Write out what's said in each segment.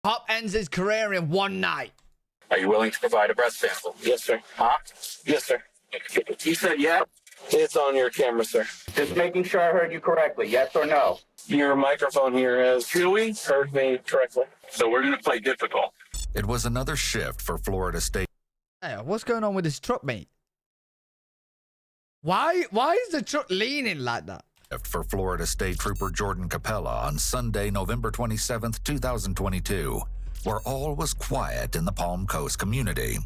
Cop ends his career in one night. Are you willing to provide a breath sample? Yes, sir. Huh? Yes, sir. He said yes. It's on your camera, sir. Just making sure I heard you correctly. Yes or no? Your microphone here has heard me correctly. So we're going to play difficult. It was another shift for Florida State. Hey, what's going on with this truck, mate? Why is the truck leaning like that? For Florida State Trooper Jordan Capella on Sunday, November 27th, 2022, where all was quiet in the Palm Coast community.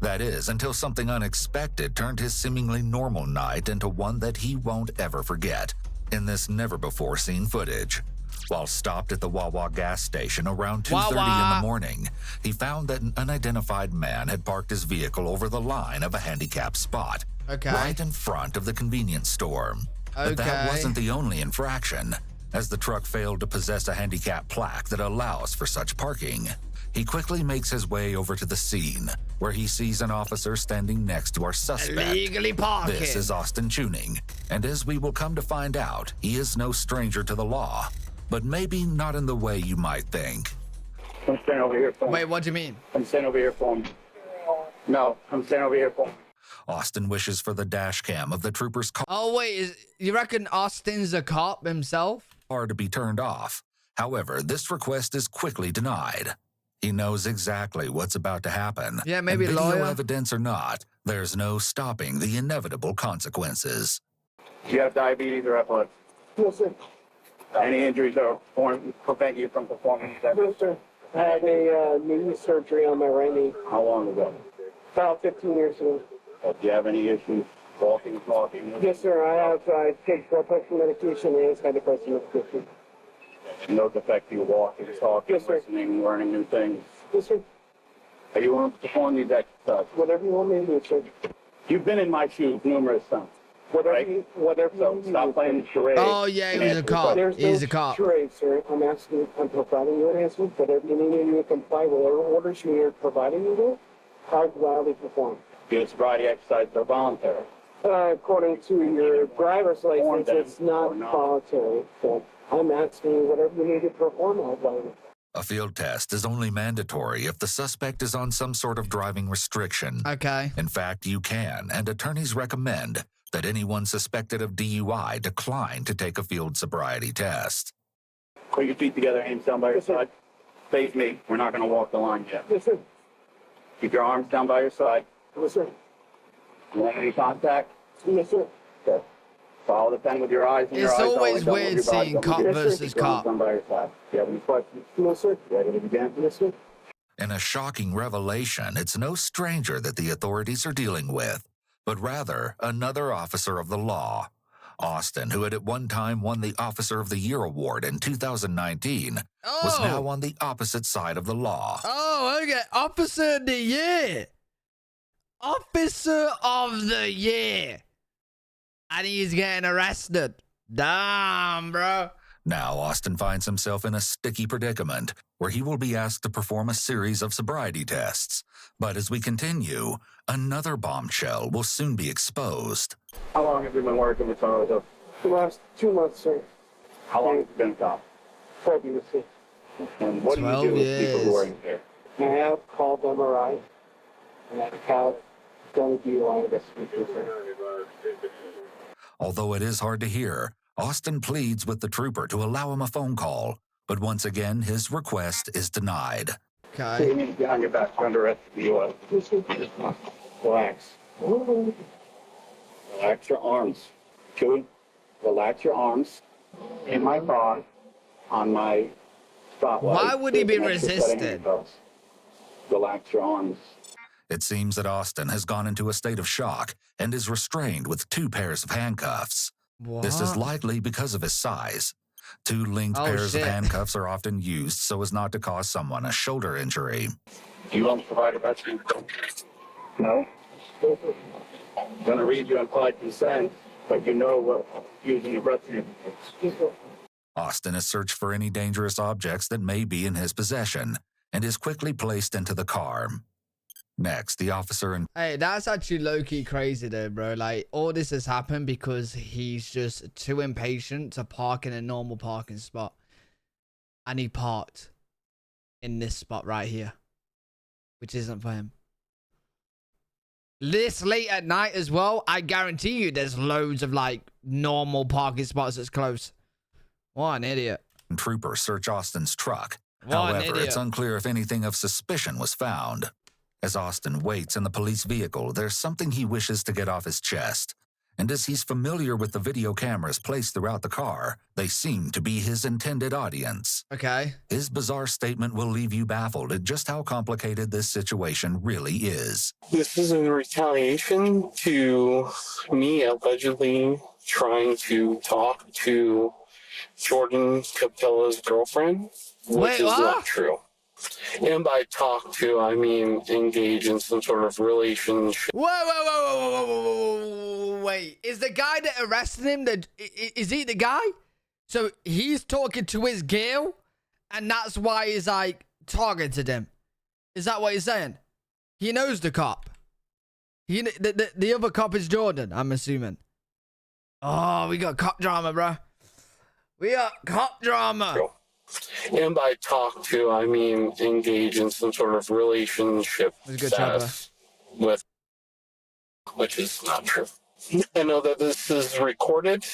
That is, until something unexpected turned his seemingly normal night into one that he won't ever forget in this never-before-seen footage. While stopped at the Wawa gas station around 2:30 in the morning, he found that an unidentified man had parked his vehicle over the line of a handicapped spot, right in front of the convenience store. But that wasn't the only infraction, as the truck failed to possess a handicap plaque that allows for such parking. He quickly makes his way over to the scene, where he sees an officer standing next to our suspect. Illegally parking. This is Austin Tuning, and as we will come to find out, he is no stranger to the law, but maybe not in the way you might think. I'm standing over here for him. Wait, what do you mean? I'm standing over here for him. No, I'm standing over here for him. Austin wishes for the dash cam of the trooper's Oh, wait, you reckon Austin's a cop himself? car to be turned off. However, this request is quickly denied. He knows exactly what's about to happen. Yeah, maybe and video lawyer. evidence or not, there's no stopping the inevitable consequences. Do you have diabetes or epilepsy? No, sir. Any injuries that prevent you from performing? No, sir. I had a knee surgery on my right knee How long ago? about 15 years ago. Do you have any issues walking, talking? Yes, sir. I take blood pressure medication and antidepressant medication. No defect you walking, talking, Yes, sir. listening, learning new things. Yes, sir. Are you willing to perform these exercises? Whatever you want me to do, sir. You've been in my shoes numerous times. Whatever Right. you, whatever So you stop need. playing the charade. Oh, yeah, he was a cop. There's He's no a cop. charade, sir. I'm providing you an answer. Whatever you need to comply with whatever orders you're providing you with, I'll gladly perform. Your sobriety exercises are voluntary. According to your driver's license, them it's not or not. voluntary. So I'm asking you whatever you need to perform, I'll gladly. A field test is only mandatory if the suspect is on some sort of driving restriction. Okay. In fact, you can, and attorneys recommend that anyone suspected of DUI decline to take a field sobriety test. Put your feet together, hands down by your Yes, sir. side. Face me. We're not going to walk the line yet. Yes, sir. Keep your arms down by your side. Yes, sir. You want any contact? Yes, sir. Okay. Follow the pen with your eyes and your It's eyes. always Don't move weird your body, seeing don't move cop your- versus Keep your arms cop. down by your side. Do you have any questions? No, sir. Ready to begin? Yes, sir. In a shocking revelation, it's no stranger that the authorities are dealing with, but rather another officer of the law. Austin, who had at one time won the Officer of the Year award in 2019, was now on the opposite side of the law. Oh, okay. Officer of the Year. Officer of the Year. And he's getting arrested. Damn, bro. Now, Austin finds himself in a sticky predicament where he will be asked to perform a series of sobriety tests. But as we continue, another bombshell will soon be exposed. How long have you been working with Toronto? The last 2 months, sir. How long have you been a cop? 12 years, sir. And what do you 12 do with people who are years. impaired? I have called MRI, and I have done a DUI investigation, sir. Although it is hard to hear, Austin pleads with the trooper to allow him a phone call, but once again, his request is denied. So you Okay. need to get on your back. You're under arrest for DUI. Yes, sir. Relax. Relax your arms. Chewy, relax your arms. In my car, on my spotlight. Why would he be there's an extra setting resisted? in your belts. Relax your arms. It seems that Austin has gone into a state of shock and is restrained with 2 pairs of handcuffs. What? This is likely because of his size. 2 linked Oh, pairs shit. of handcuffs are often used so as not to cause someone a shoulder injury. Do you want to provide a breath sample? No. I'm going to read you implied consent, but you know what using your breath sample is. Austin has searched for any dangerous objects that may be in his possession and is quickly placed into the car. Next, the officer and Hey, that's actually low-key crazy though, bro. Like, all this has happened because he's just too impatient to park in a normal parking spot. And he parked in this spot right here, which isn't for him. This late at night as well, I guarantee you there's loads of like normal parking spots that's close. What an idiot. Troopers search Austin's truck. What an However, idiot. it's unclear if anything of suspicion was found. As Austin waits in the police vehicle, there's something he wishes to get off his chest. And as he's familiar with the video cameras placed throughout the car, they seem to be his intended audience. Okay. His bizarre statement will leave you baffled at just how complicated this situation really is. This is in retaliation to me allegedly trying to talk to Jordan Capella's girlfriend, which Wait, is what? not true. And by talk to, I mean engage in some sort of relationship. Whoa. Wait, is the guy that arrested him, is he the guy? So he's talking to his girl, and that's why he's like targeted him. Is that what he's saying? He knows the cop. The other cop is Jordan, I'm assuming. Oh, we got cop drama, bro. We got cop drama. And by talk to, I mean engage in some sort of relationship status with, which is not true. I know that this is recorded,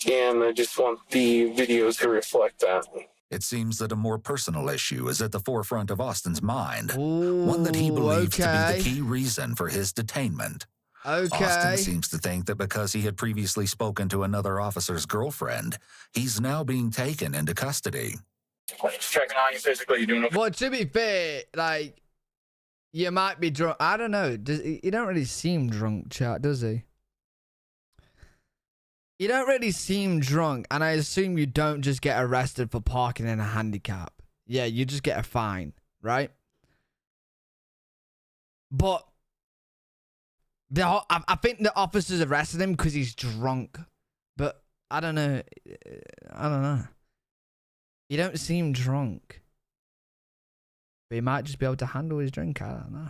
and I just want the videos to reflect that. It seems that a more personal issue is at the forefront of Austin's mind, Ooh, one that he believes to be okay. the key reason for his detainment. Okay. Austin seems to think that because he had previously spoken to another officer's girlfriend, he's now being taken into custody. Just checking on you physically. You doing okay? Well, to be fair, like, you might be drunk. I don't know. He don't really seem drunk, chat, does he? You don't really seem drunk, and I assume you don't just get arrested for parking in a handicap. Yeah, you just get a fine, right? But I think the officers arrested him because he's drunk. But I don't know. You don't seem drunk. But he might just be able to handle his drink. I don't know.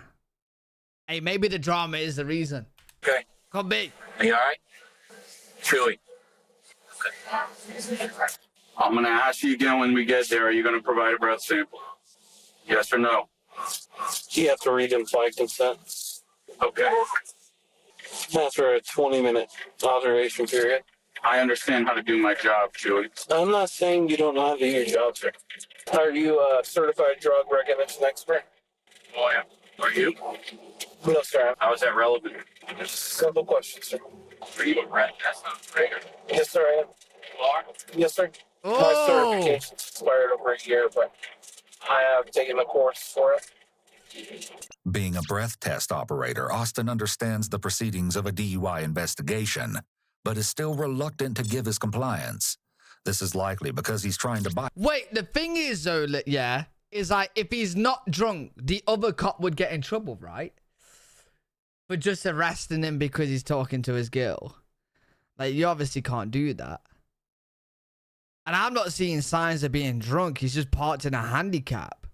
Hey, maybe the drama is the reason. Okay. Come be. Are you all right? Chewy. I'm going to ask you again when we get there. Are you going to provide a breath sample? Yes or no? You have to read implied consent. Okay. After a 20-minute observation period. I understand how to do my job, Chewy. I'm not saying you don't know how to do your job, sir. Are you a certified drug recognition expert? Oh, yeah. Are you? No, sir. How is that relevant? Simple question, sir. Are you a red? That's not great. Yes, sir, I am. You are? Yes, sir. My Oh, certification's expired over a year, but I have taken a course for it. Being a breath test operator, Austin understands the proceedings of a DUI investigation, but is still reluctant to give his compliance. This is likely because he's trying to buy. wait. The thing is, though, yeah, is like if he's not drunk, the other cop would get in trouble, right? For just arresting him because he's talking to his girl. Like, you obviously can't do that. And I'm not seeing signs of being drunk. He's just parked in a handicap.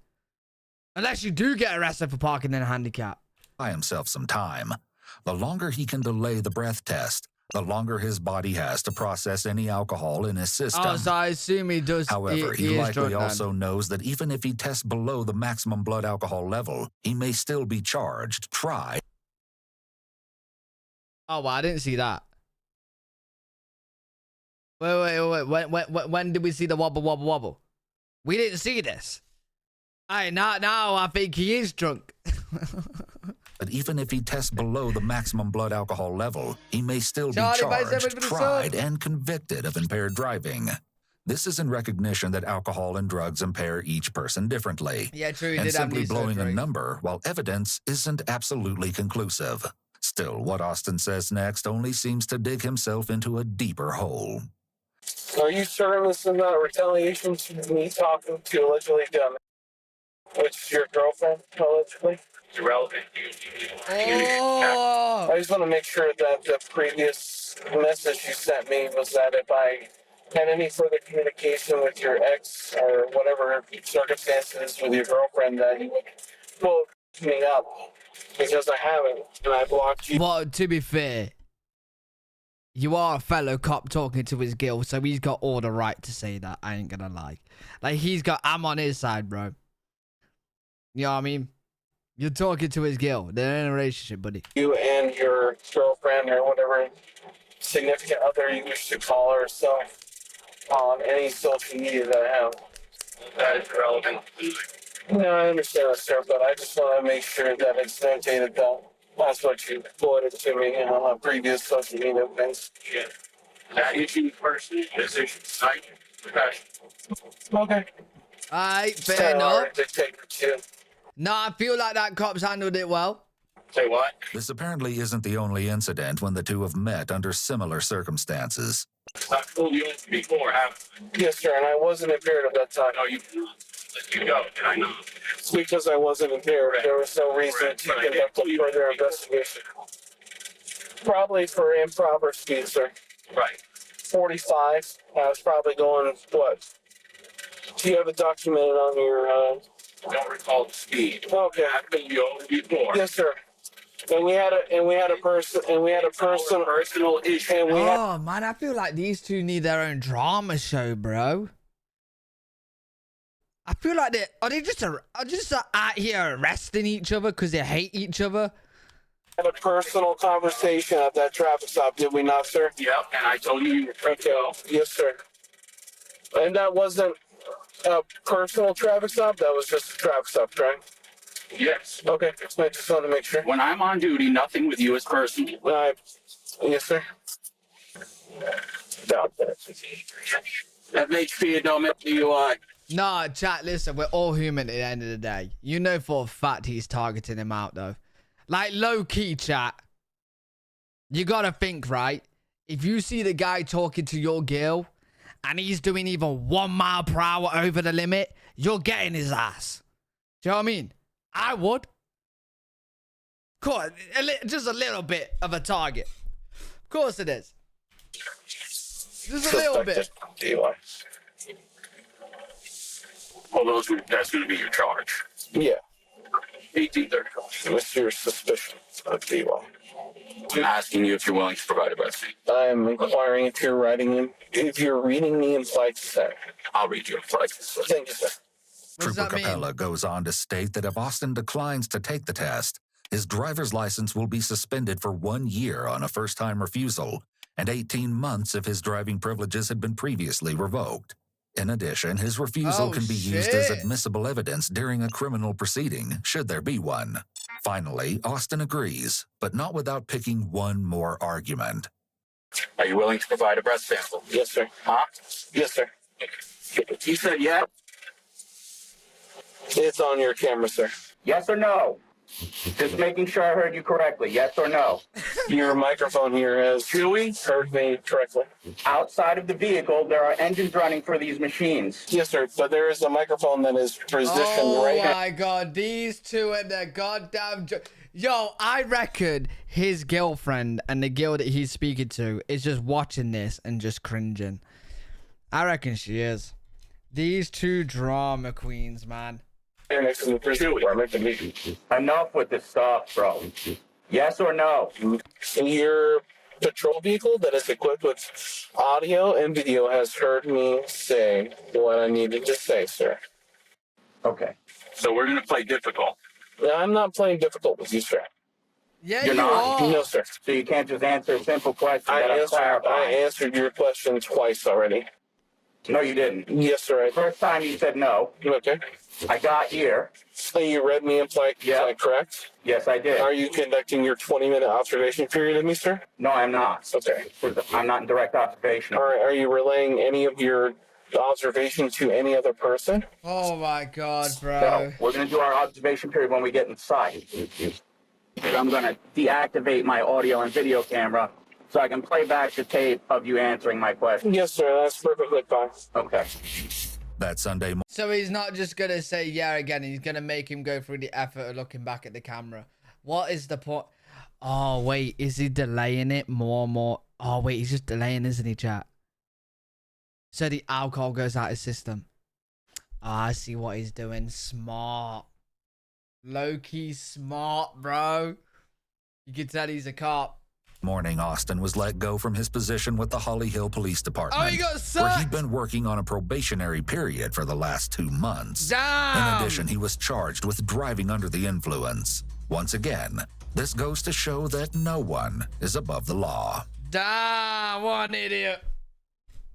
Unless you do get arrested for parking in a handicap. Buy himself some time. The longer he can delay the breath test, the longer his body has to process any alcohol in his system. Oh, so I assume he does. However, he he is likely drunk also knows that even if he tests below the maximum blood alcohol level, he may still be charged, tried. Oh, well, I didn't see that. Wait. When did we see the wobble? We didn't see this. Hey, now I think he is drunk. But even if he tests below the maximum blood alcohol level, he may still be Charlie, buy charged, 7 for the tried, sub. and convicted of impaired driving. This is in recognition that alcohol and drugs impair each person differently. Yeah, true. He And did have simply knee blowing surgery. a number, while evidence isn't absolutely conclusive. Still, what Austin says next only seems to dig himself into a deeper hole. Are you certain this is not retaliation to me talking to allegedly done? Which is your girlfriend, allegedly? It's irrelevant. Oh, I just want to make sure that the previous message you sent me was that if I had any further communication with your ex or whatever circumstances with your girlfriend, that you would pull me up. Because I haven't, and I blocked you. well, to be fair, you are a fellow cop talking to his girl, so he's got all the right to say that. I ain't gonna lie. Like, I'm on his side, bro. You know what I mean? You're talking to his girl. They're in a relationship, buddy. You and your girlfriend or whatever significant other you wish to call herself on any social media that I have. That is relevant. No, I understand that, sir, but I just want to make sure that it's notated that that's what you forwarded to me on previous social media events. Yeah. That issue person, this issue site, professional. Okay. Alright, fair enough. Dictator too. No, I feel like that cop's handled it well. Say what? This apparently isn't the only incident when the two have met under similar circumstances. I've told you before, haven't I? Yes, sir, and I wasn't impaired at that time. No, you let you go, and I know. It's because I wasn't impaired. Right. There was no reason to conduct a further investigation. Probably for improper speed, sir. Right. 45. I was probably going, what? Do you have it documented on your, I don't recall the speed. Okay. I've been before. Yes, sir. And we had a personal issue. And we had, Oh, man, I feel like these two need their own drama show, bro. I feel like they just out here arresting each other because they hate each other. had a personal conversation at that traffic stop, did we not, sir? Yep, and I told you you were okay. Yes, sir. And that wasn't a personal traffic stop? That was just a traffic stop, right? Yes. Okay, I just wanted to make sure. When I'm on duty, nothing with you is personal. Yes, sir. Doubt that. FHP, don't make DUI. Nah, chat, listen, we're all human at the end of the day. You know for a fact he's targeting him out, though. Like, low-key, chat. You gotta think, right? If you see the guy talking to your girl, and he's doing even 1 mile per hour over the limit, you're getting his ass. Do you know what I mean? I would. Of course, just a little bit of a target. Of course it is. Just a little bit. DUI. Well, that's going to be your charge. Yeah. 1830. What's your suspicion of DUI? I'm asking you if you're willing to provide a breastfeed. I'm inquiring if you're reading the implied consent. I'll read you implied consent. Thank you, sir. What does Trooper that mean? Capella goes on to state that if Austin declines to take the test, his driver's license will be suspended for 1 year on a first-time refusal and 18 months if his driving privileges had been previously revoked. In addition, his refusal can be used as admissible evidence during a criminal proceeding, should there be one. Finally, Austin agrees, but not without picking one more argument. Are you willing to provide a breath sample? Yes, sir. Huh? Yes, sir. You said yes? It's on your camera, sir. Yes or no? Just making sure I heard you correctly. Yes or no? Your microphone here has heard me correctly. Outside of the vehicle, there are engines running for these machines. Yes, sir. But there is a microphone that is positioned right Oh my god, these two and their goddamn. Yo, I reckon his girlfriend and the girl that he's speaking to is just watching this and just cringing. I reckon she is. These two drama queens, man. next to the prison department. Enough with this stuff, bro. Yes or no? Your patrol vehicle that is equipped with audio and video has heard me say what I needed to say, sir. Okay. So we're going to play difficult. I'm not playing difficult with you, sir. Yeah, You're you not? are. No, sir. So you can't just answer a simple question that I'm I clarifying. answered your question twice already. No, you didn't. Yes, sir. First time you said no. Okay. I got here. So you read me implied consent, correct? Yes, I did. Are you conducting your 20-minute observation period of me, sir? No, I'm not. Okay. I'm not in direct observation. All right. Are you relaying any of your observation to any other person? Oh my god, bro. So we're going to do our observation period when we get inside. I'm going to deactivate my audio and video camera so I can play back the tape of you answering my question. Yes, sir. That's perfectly fine. Okay. That Sunday morning, So he's not just gonna say yeah again, he's gonna make him go through the effort of looking back at the camera. What is the point? Oh wait, is he delaying it more and more? Oh wait, he's just delaying, isn't he, chat? So the alcohol goes out his system. Oh, I see what he's doing. Smart. Low-key smart, bro. You can tell he's a cop. Morning, Austin was let go from his position with the Holly Hill Police Department, Oh, he got where sacked. he'd been working on a probationary period for the last 2 months. Damn. In addition, he was charged with driving under the influence. Once again, this goes to show that no one is above the law. Damn, what an idiot.